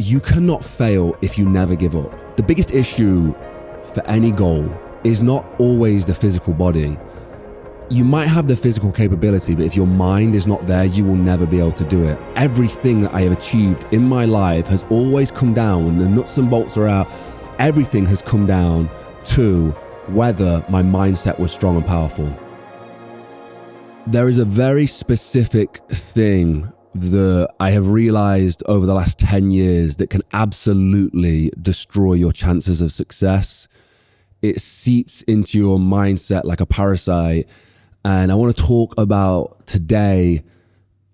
you cannot fail if you never give up. The biggest issue for any goal is not always the physical body. You might have the physical capability, but if your mind is not there, you will never be able to do it. Everything that I have achieved in my life has always come down, when the nuts and bolts are out, everything has come down to whether my mindset was strong and powerful. There is a very specific thing that I have realized over the last 10 years that can absolutely destroy your chances of success. It seeps into your mindset like a parasite. And I want to talk about today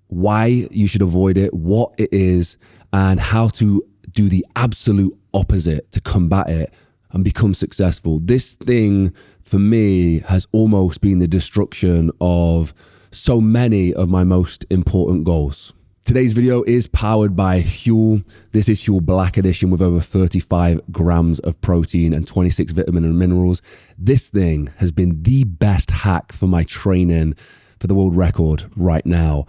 why you should avoid it, what it is, and how to do the absolute opposite to combat it and become successful. This thing for me has almost been the destruction of so many of my most important goals. Today's video is powered by Huel. This is Huel Black Edition with over 35 grams of protein and 26 vitamin and minerals. This thing has been the best hack for my training for the world record right now.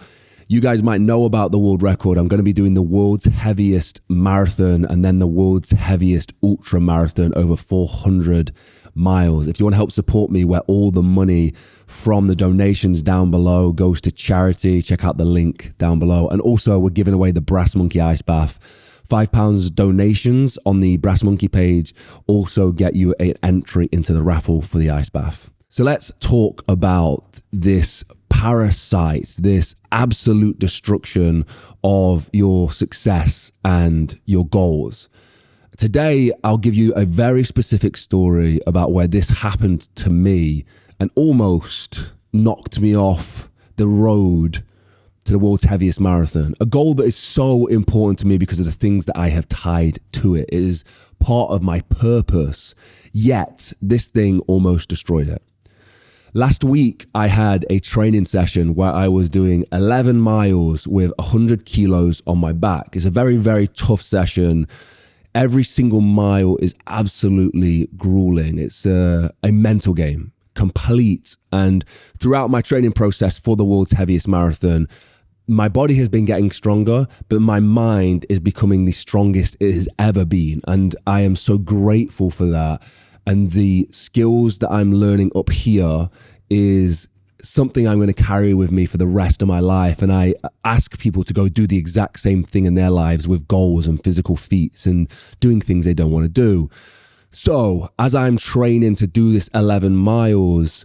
You guys might know about the world record. I'm going to be doing the world's heaviest marathon and then the world's heaviest ultra marathon over 400 miles. If you want to help support me, where all the money from the donations down below goes to charity, check out the link down below. And also we're giving away the Brass Monkey Ice Bath. £5 donations on the Brass Monkey page also get you an entry into the raffle for the ice bath. So let's talk about this parasite, this absolute destruction of your success and your goals. Today, I'll give you a very specific story about where this happened to me and almost knocked me off the road to the world's heaviest marathon. A goal that is so important to me because of the things that I have tied to it. It is part of my purpose, yet this thing almost destroyed it. Last week, I had a training session where I was doing 11 miles with 100 kilos on my back. It's a very, very tough session. Every single mile is absolutely grueling. It's a mental game, complete. And throughout my training process for the world's heaviest marathon, my body has been getting stronger, but my mind is becoming the strongest it has ever been. And I am so grateful for that. And the skills that I'm learning up here is something I'm going to carry with me for the rest of my life. And I ask people to go do the exact same thing in their lives with goals and physical feats and doing things they don't want to do. So as I'm training to do this 11 miles,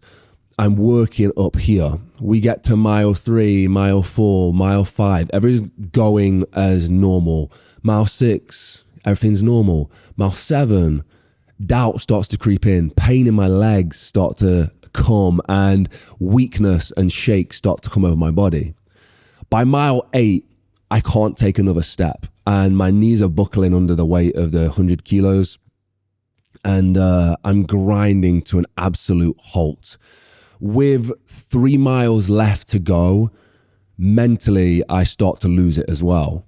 I'm working up here. We get to mile 3, mile 4, mile 5. Everything's going as normal. Mile 6, everything's normal. Mile 7, doubt starts to creep in. Pain in my legs start to come and weakness and shakes start to come over my body. By mile 8, I can't take another step and my knees are buckling under the weight of the 100 kilos and I'm grinding to an absolute halt. With 3 miles left to go, mentally, I start to lose it as well.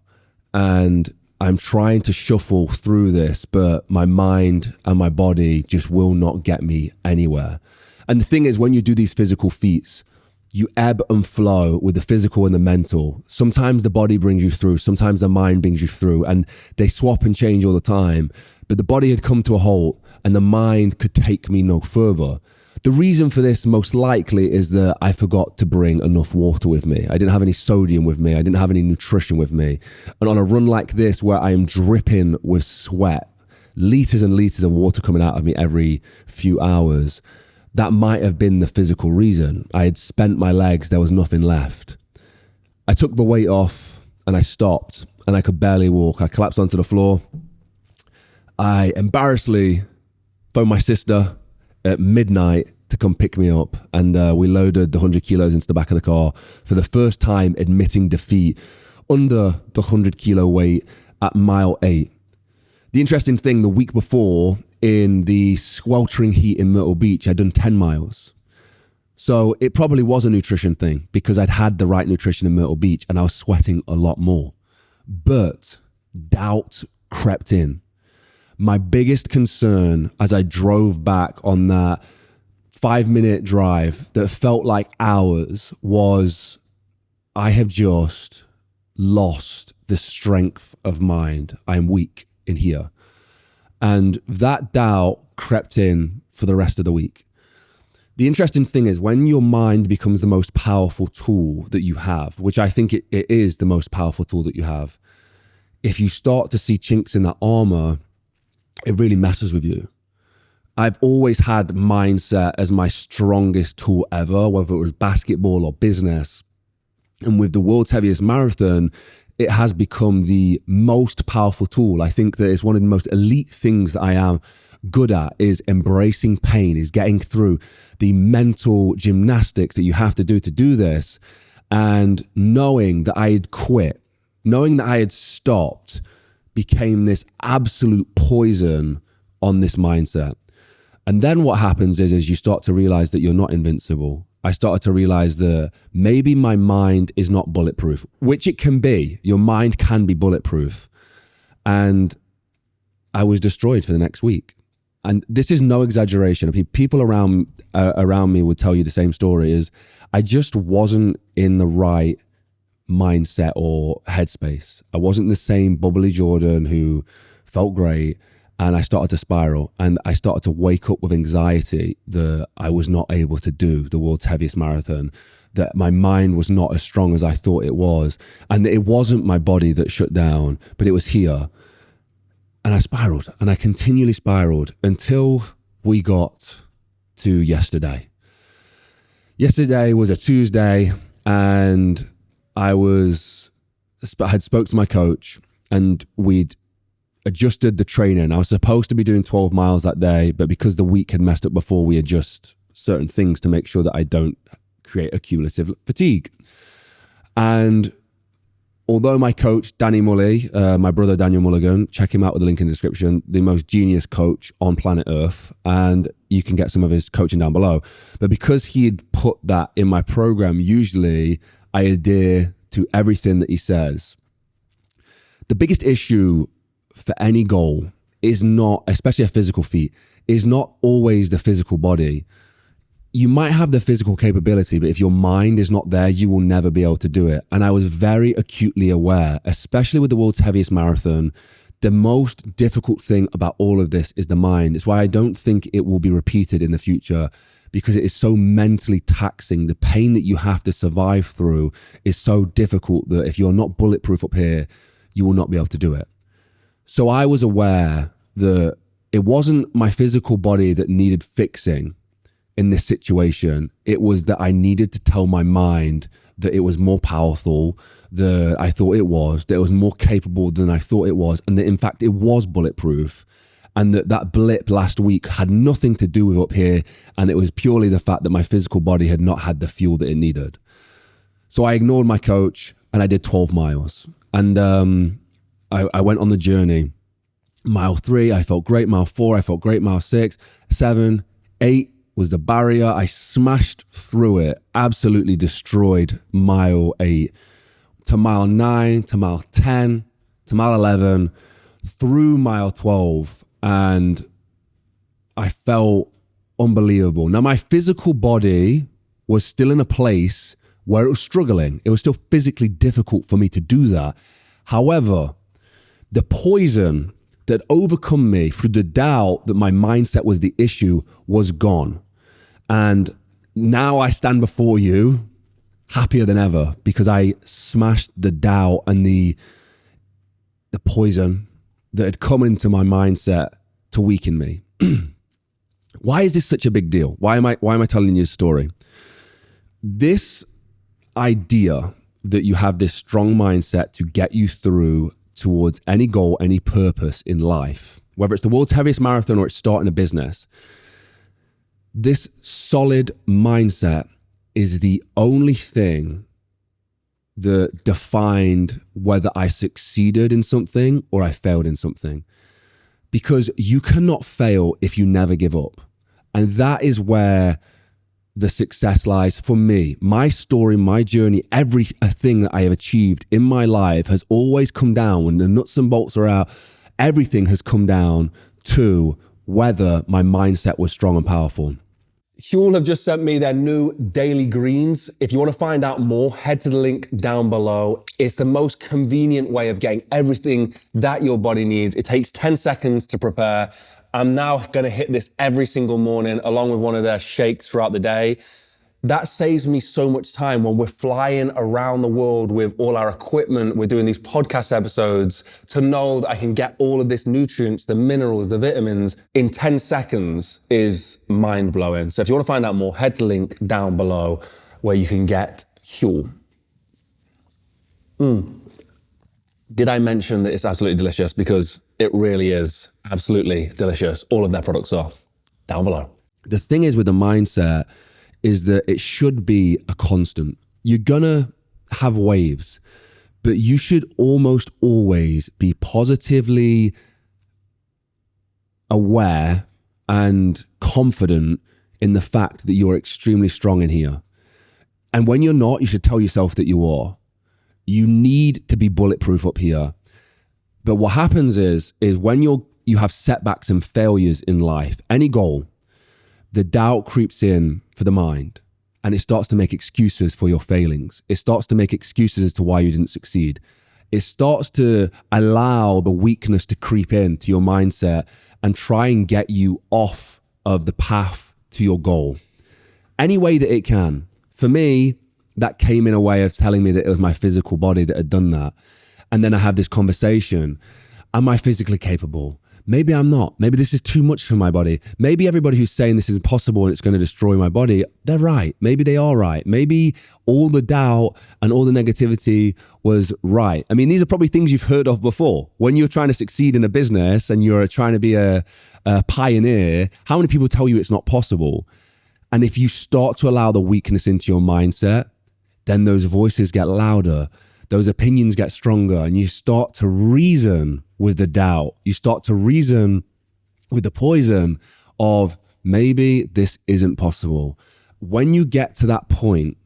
And I'm trying to shuffle through this, but my mind and my body just will not get me anywhere. And the thing is, when you do these physical feats, you ebb and flow with the physical and the mental. Sometimes the body brings you through, sometimes the mind brings you through, and they swap and change all the time. But the body had come to a halt and the mind could take me no further. The reason for this most likely is that I forgot to bring enough water with me. I didn't have any sodium with me. I didn't have any nutrition with me. And on a run like this, where I am dripping with sweat, liters and liters of water coming out of me every few hours, that might have been the physical reason. I had spent my legs. There was nothing left. I took the weight off and I stopped and I could barely walk. I collapsed onto the floor. I embarrassedly phoned my sister at midnight to come pick me up, and we loaded the 100 kilos into the back of the car for the first time, admitting defeat under the 100 kilo weight at mile 8. The interesting thing, the week before, in the sweltering heat in Myrtle Beach, I'd done 10 miles. So it probably was a nutrition thing because I'd had the right nutrition in Myrtle Beach and I was sweating a lot more. But doubt crept in. My biggest concern as I drove back on that 5-minute drive that felt like hours was I have just lost the strength of mind. I am weak in here. And that doubt crept in for the rest of the week. The interesting thing is when your mind becomes the most powerful tool that you have, which I think it is the most powerful tool that you have, if you start to see chinks in that armor, it really messes with you. I've always had mindset as my strongest tool ever, whether it was basketball or business. And with the world's heaviest marathon, it has become the most powerful tool. I think that it's one of the most elite things that I am good at is embracing pain, is getting through the mental gymnastics that you have to do this. And knowing that I had quit, knowing that I had stopped became this absolute poison on this mindset. And then what happens is you start to realize that you're not invincible. I started to realize that maybe my mind is not bulletproof, which it can be. Your mind can be bulletproof. And I was destroyed for the next week. And this is no exaggeration. I mean, people around me would tell you the same story. Is I just wasn't in the right mindset or headspace. I wasn't the same bubbly Jordan who felt great. And I started to spiral, and I started to wake up with anxiety that I was not able to do the world's heaviest marathon, that my mind was not as strong as I thought it was, and that it wasn't my body that shut down, but it was here. And I spiraled, and I continually spiraled until we got to yesterday. Yesterday was a Tuesday, and I had spoke to my coach, and we'd adjusted the training. I was supposed to be doing 12 miles that day, but because the week had messed up before, we adjust certain things to make sure that I don't create a cumulative fatigue. And although my coach, Danny Mulligan, my brother Daniel Mulligan, check him out with the link in the description, the most genius coach on planet Earth, and you can get some of his coaching down below. But because he had put that in my program, usually I adhere to everything that he says. The biggest issue for any goal is not, especially a physical feat, is not always the physical body. You might have the physical capability, but if your mind is not there, you will never be able to do it. And I was very acutely aware, especially with the world's heaviest marathon, the most difficult thing about all of this is the mind. It's why I don't think it will be repeated in the future, because it is so mentally taxing. The pain that you have to survive through is so difficult that if you're not bulletproof up here, you will not be able to do it. So I was aware that it wasn't my physical body that needed fixing in this situation. It was that I needed to tell my mind that it was more powerful than I thought it was, that it was more capable than I thought it was, and that in fact it was bulletproof, and that blip last week had nothing to do with up here, and it was purely the fact that my physical body had not had the fuel that it needed. So I ignored my coach and I did 12 miles. And I went on the journey. Mile 3, I felt great. Mile 4, I felt great. Mile 6, 7, 8 was the barrier. I smashed through it, absolutely destroyed mile 8 to mile 9, to mile 10, to mile 11, through mile 12. And I felt unbelievable. Now, my physical body was still in a place where it was struggling. It was still physically difficult for me to do that. However, the poison that overcome me through the doubt that my mindset was the issue was gone. And now I stand before you happier than ever because I smashed the doubt and the poison that had come into my mindset to weaken me. Why is this such a big deal? Why am I telling you this story? This idea that you have this strong mindset to get you through towards any goal, any purpose in life, whether it's the world's heaviest marathon or it's starting a business, this solid mindset is the only thing that defined whether I succeeded in something or I failed in something. Because you cannot fail if you never give up. And that is where the success lies for me. My story, my journey, everything that I have achieved in my life has always come down, when the nuts and bolts are out, everything has come down to whether my mindset was strong and powerful. Huel have just sent me their new daily greens. If you want to find out more, head to the link down below. It's the most convenient way of getting everything that your body needs. It takes 10 seconds to prepare. I'm now going to hit this every single morning along with one of their shakes throughout the day. That saves me so much time when we're flying around the world with all our equipment, we're doing these podcast episodes, to know that I can get all of this nutrients, the minerals, the vitamins in 10 seconds is mind blowing. So if you want to find out more, head to the link down below where you can get Huel. Did I mention that it's absolutely delicious? Because it really is absolutely delicious. All of their products are down below. The thing is with the mindset is that it should be a constant. You're gonna have waves, but you should almost always be positively aware and confident in the fact that you're extremely strong in here. And when you're not, you should tell yourself that you are. You need to be bulletproof up here. But what happens is when you have setbacks and failures in life, any goal, the doubt creeps in for the mind and it starts to make excuses for your failings. It starts to make excuses as to why you didn't succeed. It starts to allow the weakness to creep into your mindset and try and get you off of the path to your goal any way that it can. For me, that came in a way of telling me that it was my physical body that had done that. And then I have this conversation. Am I physically capable? Maybe I'm not. Maybe this is too much for my body. Maybe everybody who's saying this is impossible and it's going to destroy my body, they're right. Maybe they are right. Maybe all the doubt and all the negativity was right. I mean, these are probably things you've heard of before. When you're trying to succeed in a business and you're trying to be a pioneer, how many people tell you it's not possible? And if you start to allow the weakness into your mindset, then those voices get louder. Those opinions get stronger and you start to reason with the doubt. You start to reason with the poison of maybe this isn't possible. When you get to that point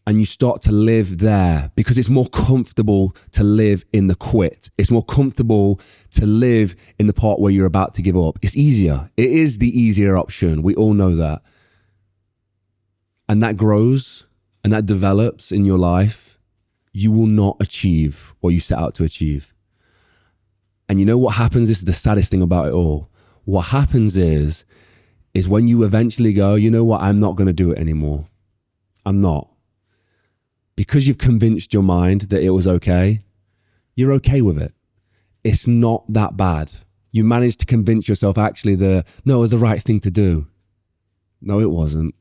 and you start to live there, because it's more comfortable to live in the quit. It's more comfortable to live in the part where you're about to give up. It's easier. It is the easier option. We all know that. And that grows and that develops in your life. You will not achieve what you set out to achieve. And you know what happens? This is the saddest thing about it all. What happens is when you eventually go, you know what? I'm not going to do it anymore. I'm not. Because you've convinced your mind that it was okay, you're okay with it. It's not that bad. You managed to convince yourself actually no, it was the right thing to do. No, it wasn't.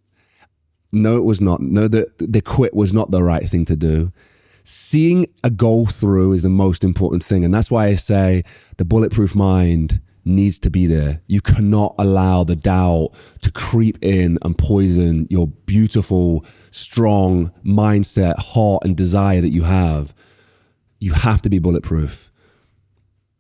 No, it was not. No, the quit was not the right thing to do. Seeing a goal through is the most important thing. And that's why I say the bulletproof mind needs to be there. You cannot allow the doubt to creep in and poison your beautiful, strong mindset, heart, and desire that you have. You have to be bulletproof.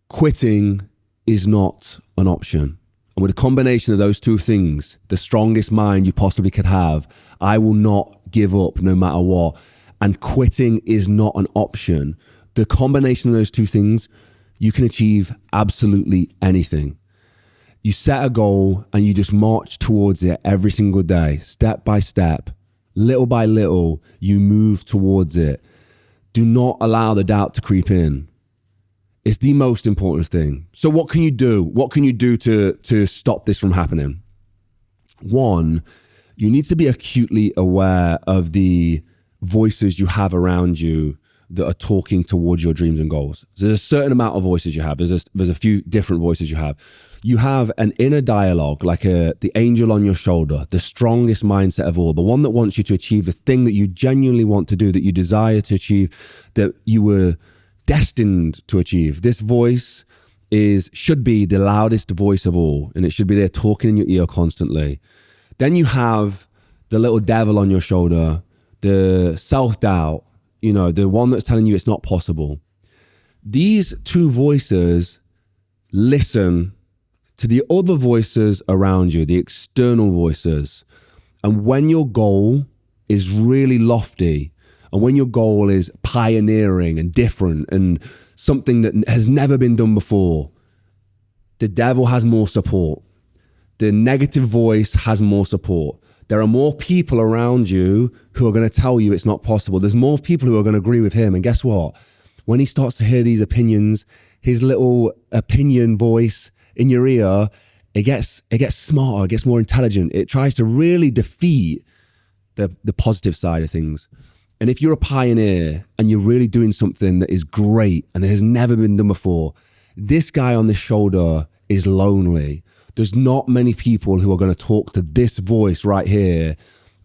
Quitting is not an option. And with a combination of those two things, the strongest mind you possibly could have, I will not give up no matter what. And quitting is not an option. The combination of those two things, you can achieve absolutely anything. You set a goal and you just march towards it every single day, step by step, little by little, you move towards it. Do not allow the doubt to creep in. It's the most important thing. So what can you do? What can you do to stop this from happening? One, you need to be acutely aware of the voices you have around you that are talking towards your dreams and goals. So there's a certain amount of voices you have. There's a few different voices you have. You have an inner dialogue, like the angel on your shoulder, the strongest mindset of all, the one that wants you to achieve the thing that you genuinely want to do, that you desire to achieve, that you were destined to achieve. This voice should be the loudest voice of all, and it should be there talking in your ear constantly. Then you have the little devil on your shoulder, the self-doubt, the one that's telling you it's not possible. These two voices listen to the other voices around you, the external voices. And when your goal is really lofty, and when your goal is pioneering and different and something that has never been done before, the devil has more support. The negative voice has more support. There are more people around you who are going to tell you it's not possible. There's more people who are going to agree with him. And guess what? When he starts to hear these opinions, his little opinion voice in your ear, it gets smarter, it gets more intelligent. It tries to really defeat the positive side of things. And if you're a pioneer and you're really doing something that is great and it has never been done before, this guy on the shoulder is lonely. There's not many people who are going to talk to this voice right here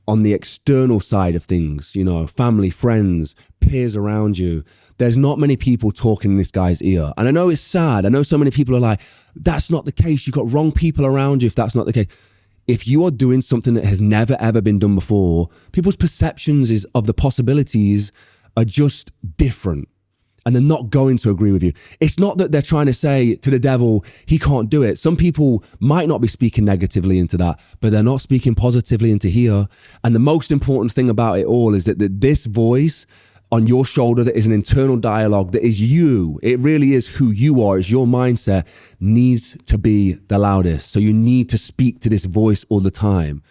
on the external side of things, you know, family, friends, peers around you. There's not many people talking in this guy's ear. And I know it's sad. I know so many people are like, that's not the case. You've got wrong people around you if that's not the case. If you are doing something that has never, ever been done before, people's perceptions of the possibilities are just different. And they're not going to agree with you. It's not that they're trying to say to the devil, he can't do it. Some people might not be speaking negatively into that, but they're not speaking positively into here. And the most important thing about it all is that this voice on your shoulder that is an internal dialogue, that is you, it really is who you are, it's your mindset, needs to be the loudest. So you need to speak to this voice all the time.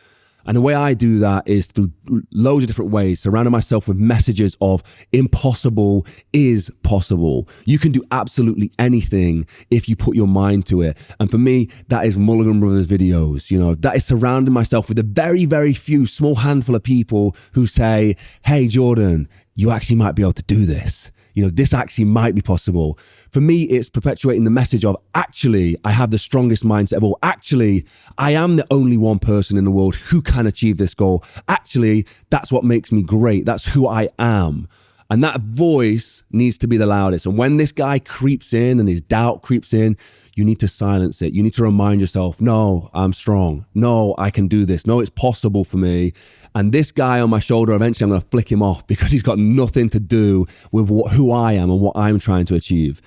And the way I do that is through loads of different ways, surrounding myself with messages of impossible is possible. You can do absolutely anything if you put your mind to it. And for me, that is Mulligan Brothers videos. You know, that is surrounding myself with a very, very few small handful of people who say, hey, Jordan, you actually might be able to do this. You know, this actually might be possible. For me, it's perpetuating the message of actually, I have the strongest mindset of all. Actually, I am the only one person in the world who can achieve this goal. Actually, that's what makes me great. That's who I am. And that voice needs to be the loudest. And when this guy creeps in and his doubt creeps in, you need to silence it. You need to remind yourself, no, I'm strong. No, I can do this. No, it's possible for me. And this guy on my shoulder, eventually I'm going to flick him off because he's got nothing to do with who I am and what I'm trying to achieve.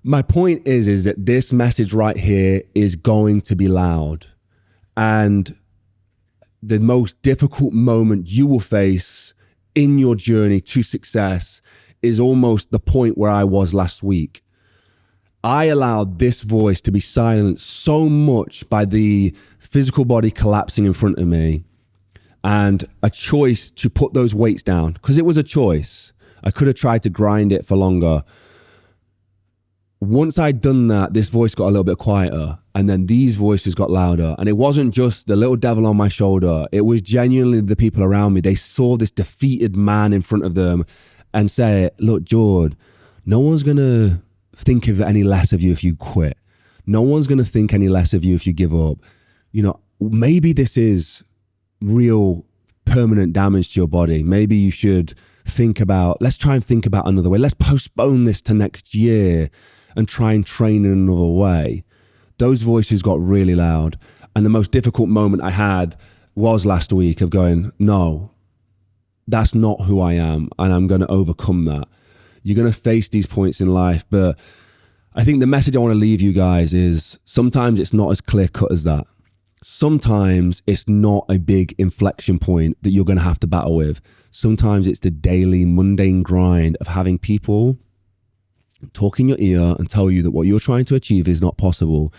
My point is that this message right here is going to be loud. And the most difficult moment you will face in your journey to success is almost the point where I was last week. I allowed this voice to be silenced so much by the physical body collapsing in front of me and a choice to put those weights down, because it was a choice. I could have tried to grind it for longer. Once I'd done that, this voice got a little bit quieter, and then these voices got louder. And it wasn't just the little devil on my shoulder. It was genuinely the people around me. They saw this defeated man in front of them and say, look, Jord, no one's going to think of any less of you if you quit. No one's going to think any less of you if you give up. You know, maybe this is real permanent damage to your body. Maybe you should let's try and think about another way. Let's postpone this to next year and try and train in another way. Those voices got really loud. And the most difficult moment I had was last week of going, no, that's not who I am. And I'm going to overcome that. You're going to face these points in life. But I think the message I want to leave you guys is sometimes it's not as clear cut as that. Sometimes it's not a big inflection point that you're going to have to battle with. Sometimes it's the daily mundane grind of having people talk in your ear and tell you that what you're trying to achieve is not possible.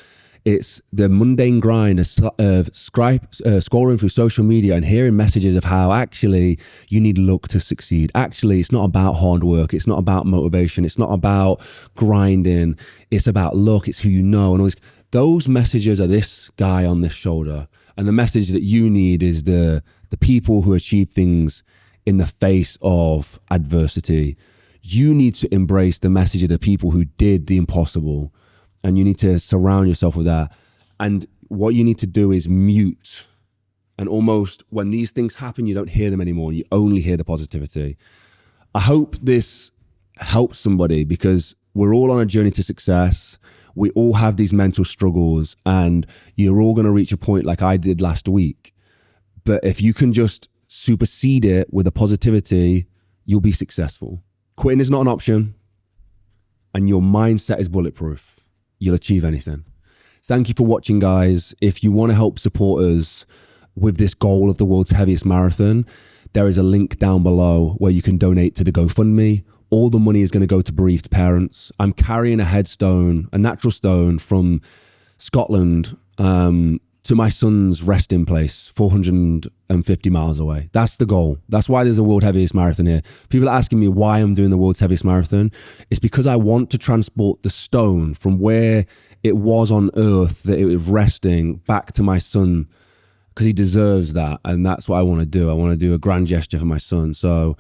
It's the mundane grind of scrolling through social media and hearing messages of how actually you need luck to succeed. Actually, it's not about hard work. It's not about motivation. It's not about grinding. It's about luck. It's who you know. And all those messages are this guy on this shoulder. And the message that you need is the people who achieve things in the face of adversity. You need to embrace the message of the people who did the impossible. And you need to surround yourself with that. And what you need to do is mute. And almost when these things happen, you don't hear them anymore. You only hear the positivity. I hope this helps somebody, because we're all on a journey to success. We all have these mental struggles, and you're all going to reach a point like I did last week. But if you can just supersede it with a positivity, you'll be successful. Quitting is not an option, and your mindset is bulletproof. You'll achieve anything. Thank you for watching, guys. If you want to help support us with this goal of the world's heaviest marathon, there is a link down below where you can donate to the GoFundMe. All the money is going to go to bereaved parents. I'm carrying a headstone, a natural stone from Scotland, to my son's resting place, 450 miles away. That's the goal. That's why there's a world heaviest marathon here. People are asking me why I'm doing the world's heaviest marathon. It's because I want to transport the stone from where it was on earth that it was resting back to my son, because he deserves that. And that's what I want to do. I want to do a grand gesture for my son. So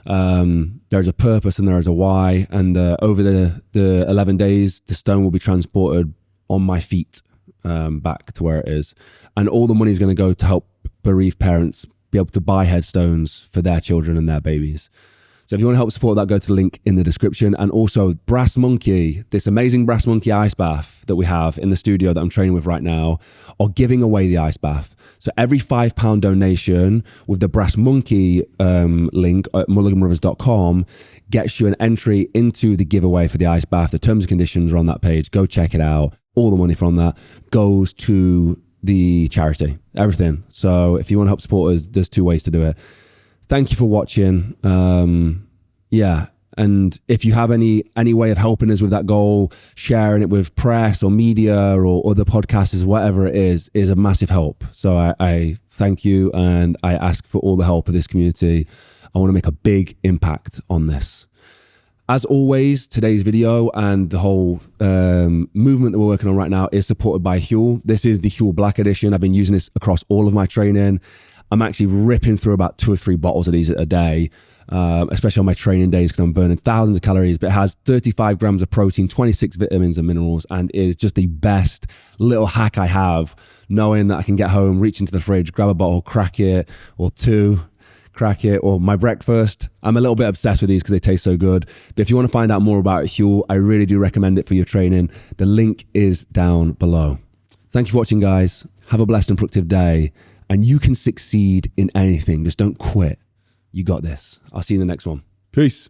there's a purpose and there is a why. And over the 11 days, the stone will be transported on my feet back to where it is. And all the money is going to go to help bereaved parents be able to buy headstones for their children and their babies. So if you want to help support that, go to the link in the description. And also Brass Monkey, this amazing Brass Monkey ice bath that we have in the studio that I'm training with right now, are giving away the ice bath. So every £5 donation with the Brass Monkey link at mulliganbrothers.com gets you an entry into the giveaway for the ice bath. The terms and conditions are on that page. Go check it out. All the money from that goes to the charity, everything. So if you want to help support us, there's 2 ways to do it. Thank you for watching. Yeah. And if you have any way of helping us with that goal, sharing it with press or media or other podcasters, whatever it is a massive help. So I thank you, and I ask for all the help of this community. I want to make a big impact on this. As always, today's video and the whole movement that we're working on right now is supported by Huel. This is the Huel Black Edition. I've been using this across all of my training. I'm actually ripping through about 2 or 3 bottles of these a day, especially on my training days, because I'm burning thousands of calories. But it has 35 grams of protein, 26 vitamins and minerals, and is just the best little hack I have, knowing that I can get home, reach into the fridge, grab a bottle, crack it, or 2, crack it, or my breakfast. I'm a little bit obsessed with these because they taste so good. But if you want to find out more about Huel, I really do recommend it for your training. The link is down below. Thank you for watching, guys. Have a blessed and productive day. And you can succeed in anything. Just don't quit. You got this. I'll see you in the next one. Peace.